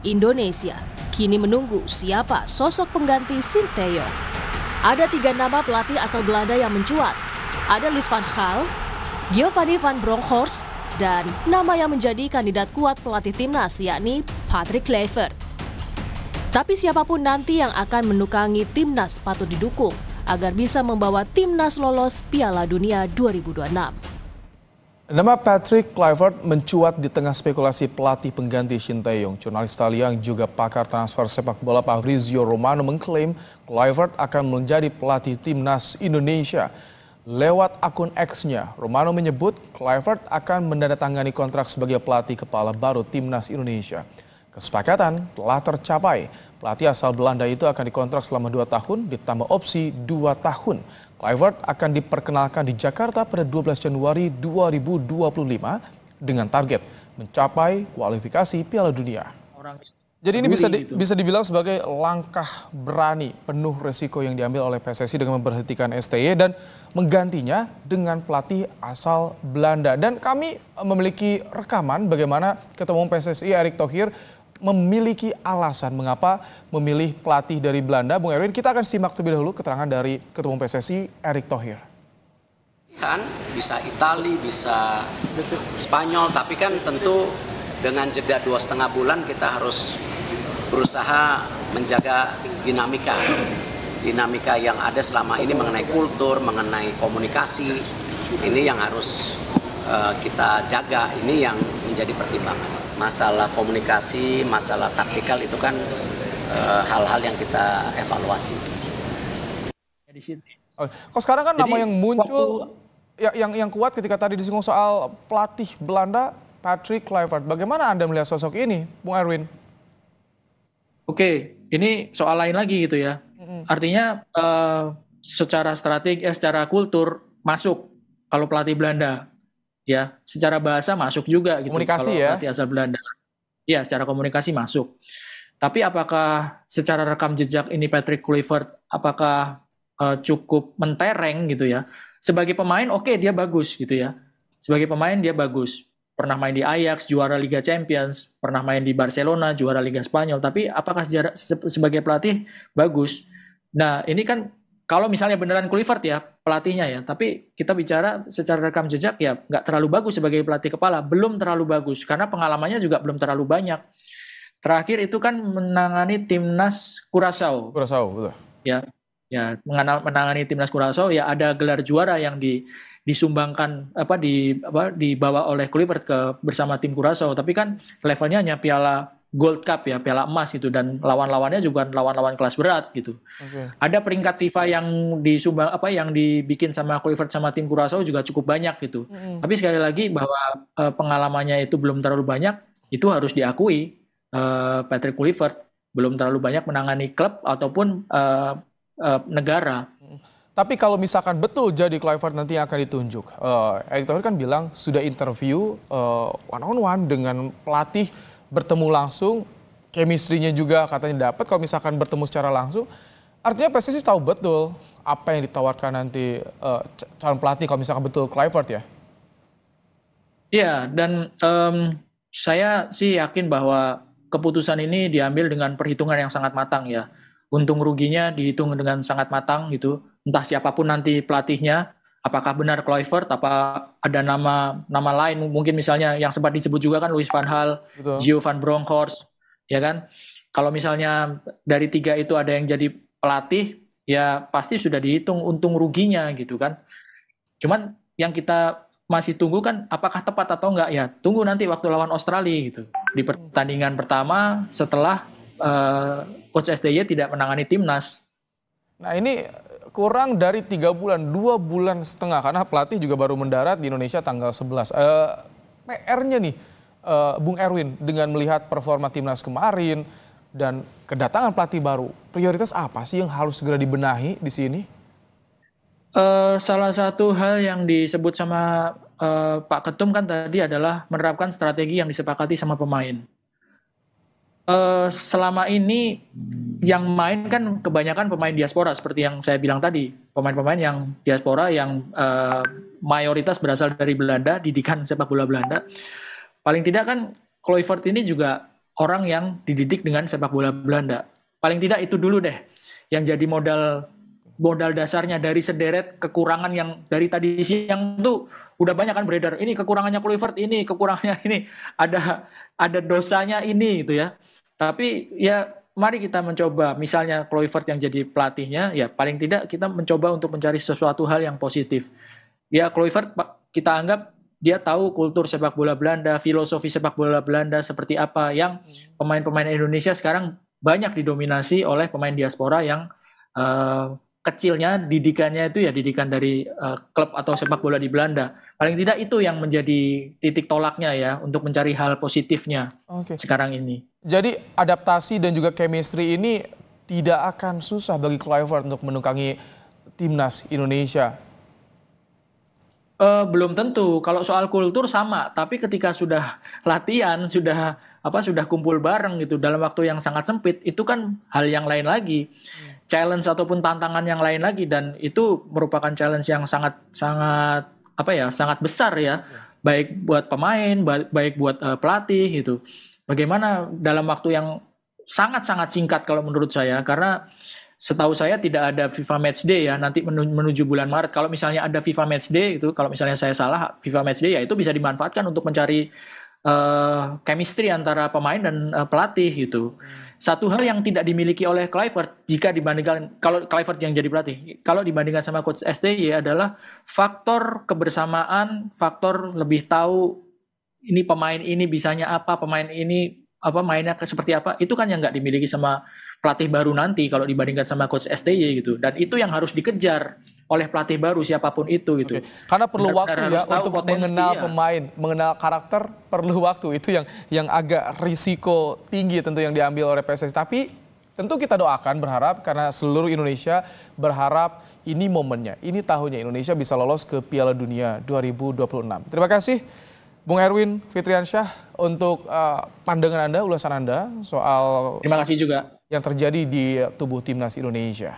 Indonesia kini menunggu siapa sosok pengganti Sinteyong. Ada 3 nama pelatih asal Belanda yang mencuat. Ada Louis van Gaal, Giovanni van Bronckhorst, dan nama yang menjadi kandidat kuat pelatih timnas yakni Patrick Kluivert. Tapi siapapun nanti yang akan menukangi timnas patut didukung agar bisa membawa timnas lolos Piala Dunia 2026. Nama Patrick Kluivert mencuat di tengah spekulasi pelatih pengganti Sinteyong. Jurnalis Italia yang juga pakar transfer sepak bola Fabrizio Romano mengklaim Kluivert akan menjadi pelatih timnas Indonesia. Lewat akun X-nya, Romano menyebut Kluivert akan menandatangani kontrak sebagai pelatih kepala baru timnas Indonesia. Kesepakatan telah tercapai. Pelatih asal Belanda itu akan dikontrak selama 2 tahun ditambah opsi 2 tahun. Kluivert akan diperkenalkan di Jakarta pada 12 Januari 2025 dengan target mencapai kualifikasi Piala Dunia. Jadi ini bisa dibilang sebagai langkah berani penuh resiko yang diambil oleh PSSI dengan memberhentikan STY dan menggantinya dengan pelatih asal Belanda. Dan kami memiliki rekaman bagaimana Ketua Umum PSSI Erick Thohir memiliki alasan mengapa memilih pelatih dari Belanda. Bung Erwin, kita akan simak terlebih dahulu keterangan dari Ketua Umum PSSI Erick Thohir. Bisa Itali, bisa Spanyol, tapi kan tentu dengan jeda 2,5 bulan kita harus berusaha menjaga dinamika yang ada selama ini mengenai kultur, mengenai komunikasi. Ini yang harus kita jaga, ini yang menjadi pertimbangan. Masalah komunikasi, masalah taktikal itu kan hal-hal yang kita evaluasi. Kok sekarang kan nama yang muncul yang kuat ketika tadi disinggung soal pelatih Belanda Patrick Kluivert. Bagaimana Anda melihat sosok ini, Bung Erwin? Oke, ini soal lain lagi gitu ya. Artinya secara strategi, secara kultur masuk kalau pelatih Belanda. Ya, secara bahasa masuk juga gitu. Komunikasi kalau ya? Pelatih asal Belanda. Ya, secara komunikasi masuk. Tapi apakah secara rekam jejak ini Patrick Kluivert apakah cukup mentereng gitu ya? Sebagai pemain oke, dia bagus gitu ya. Sebagai pemain dia bagus. Pernah main di Ajax, juara Liga Champions, pernah main di Barcelona, juara Liga Spanyol. Tapi apakah sebagai pelatih bagus? Nah, ini kan kalau misalnya beneran Kluivert ya pelatihnya ya, tapi kita bicara secara rekam jejak ya nggak terlalu bagus sebagai pelatih kepala, belum terlalu bagus karena pengalamannya juga belum terlalu banyak. Terakhir itu kan menangani timnas Curaçao. Curaçao, betul. Ya menangani timnas Curaçao ya ada gelar juara yang disumbangkan dibawa oleh Kluivert bersama tim Curaçao, tapi kan levelnya hanya Piala Gold Cup ya, piala emas itu, dan lawan-lawannya juga lawan-lawan kelas berat gitu. Ada peringkat FIFA yang yang dibikin sama Kluivert sama tim Curaçao juga cukup banyak gitu. Tapi sekali lagi bahwa pengalamannya itu belum terlalu banyak, itu harus diakui. Patrick Kluivert belum terlalu banyak menangani klub ataupun negara. Tapi kalau misalkan betul jadi Kluivert nanti yang akan ditunjuk, Erick Thohir kan bilang sudah interview one on one dengan pelatih, bertemu langsung, chemistry-nya juga katanya dapat kalau misalkan bertemu secara langsung. Artinya PSSI tahu betul apa yang ditawarkan nanti calon pelatih kalau misalkan betul Kluivert ya? Iya, dan saya sih yakin bahwa keputusan ini diambil dengan perhitungan yang sangat matang ya. Untung ruginya dihitung dengan sangat matang gitu. Entah siapapun nanti pelatihnya, apakah benar Kluivert, apa ada nama lain, mungkin misalnya yang sempat disebut juga kan Louis van Gaal, Gio van Bronckhorst, ya kan? Kalau misalnya dari 3 itu ada yang jadi pelatih, ya pasti sudah dihitung untung ruginya gitu kan. Cuman yang kita masih tunggu kan apakah tepat atau enggak ya, tunggu nanti waktu lawan Australia gitu. Di pertandingan pertama setelah Coach STY tidak menangani timnas. Nah ini kurang dari 3 bulan, 2,5 bulan karena pelatih juga baru mendarat di Indonesia tanggal 11. PR-nya nih Bung Erwin dengan melihat performa timnas kemarin dan kedatangan pelatih baru, prioritas apa sih yang harus segera dibenahi di sini? Salah satu hal yang disebut sama Pak Ketum kan tadi adalah menerapkan strategi yang disepakati sama pemain. Selama ini yang main kan kebanyakan pemain diaspora seperti yang saya bilang tadi, pemain-pemain yang diaspora yang mayoritas berasal dari Belanda, didikan sepak bola Belanda. Paling tidak kan Kluivert ini juga orang yang dididik dengan sepak bola Belanda. Paling tidak itu dulu deh yang jadi modal dasarnya dari sederet kekurangan yang dari tadi siang tuh udah banyak kan beredar. Ini kekurangannya Kluivert, ini kekurangannya ini, ada dosanya ini gitu ya. Tapi ya mari kita mencoba, misalnya Kluivert yang jadi pelatihnya, ya paling tidak kita mencoba untuk mencari sesuatu hal yang positif. Ya Kluivert kita anggap dia tahu kultur sepak bola Belanda, filosofi sepak bola Belanda seperti apa, yang pemain-pemain Indonesia sekarang banyak didominasi oleh pemain diaspora yang kecilnya didikannya itu ya didikan dari klub atau sepak bola di Belanda. Paling tidak itu yang menjadi titik tolaknya ya untuk mencari hal positifnya sekarang ini. Jadi adaptasi dan juga chemistry ini tidak akan susah bagi Kluivert untuk menunggangi timnas Indonesia. Belum tentu. Kalau soal kultur sama, tapi ketika sudah latihan, sudah kumpul bareng gitu dalam waktu yang sangat sempit, itu kan hal yang lain lagi. Challenge ataupun tantangan yang lain lagi, dan itu merupakan challenge yang sangat besar ya. Baik buat pemain, baik buat pelatih gitu. Bagaimana dalam waktu yang sangat-sangat singkat kalau menurut saya, karena setahu saya tidak ada FIFA Matchday ya nanti menuju bulan Maret. Kalau misalnya ada FIFA Matchday itu, kalau misalnya saya salah, FIFA Matchday ya itu bisa dimanfaatkan untuk mencari chemistry antara pemain dan pelatih gitu. Satu hal yang tidak dimiliki oleh Kluivert jika dibandingkan, kalau Kluivert yang jadi pelatih, kalau dibandingkan sama coach STY adalah faktor kebersamaan, faktor lebih tahu ini pemain ini bisanya apa, pemain ini mainnya seperti apa, itu kan yang nggak dimiliki sama pelatih baru nanti kalau dibandingkan sama coach STY gitu. Dan itu yang harus dikejar oleh pelatih baru siapapun itu gitu. Karena perlu waktu ya untuk potensi, mengenal pemain, mengenal karakter, perlu waktu. Itu yang agak risiko tinggi tentu yang diambil oleh PSSI. Tapi tentu kita doakan, berharap, karena seluruh Indonesia berharap ini momennya, ini tahunnya Indonesia bisa lolos ke Piala Dunia 2026. Terima kasih Bung Erwin Fitriansyah untuk pandangan Anda, ulasan Anda soal terima kasih juga yang terjadi di tubuh timnas Indonesia.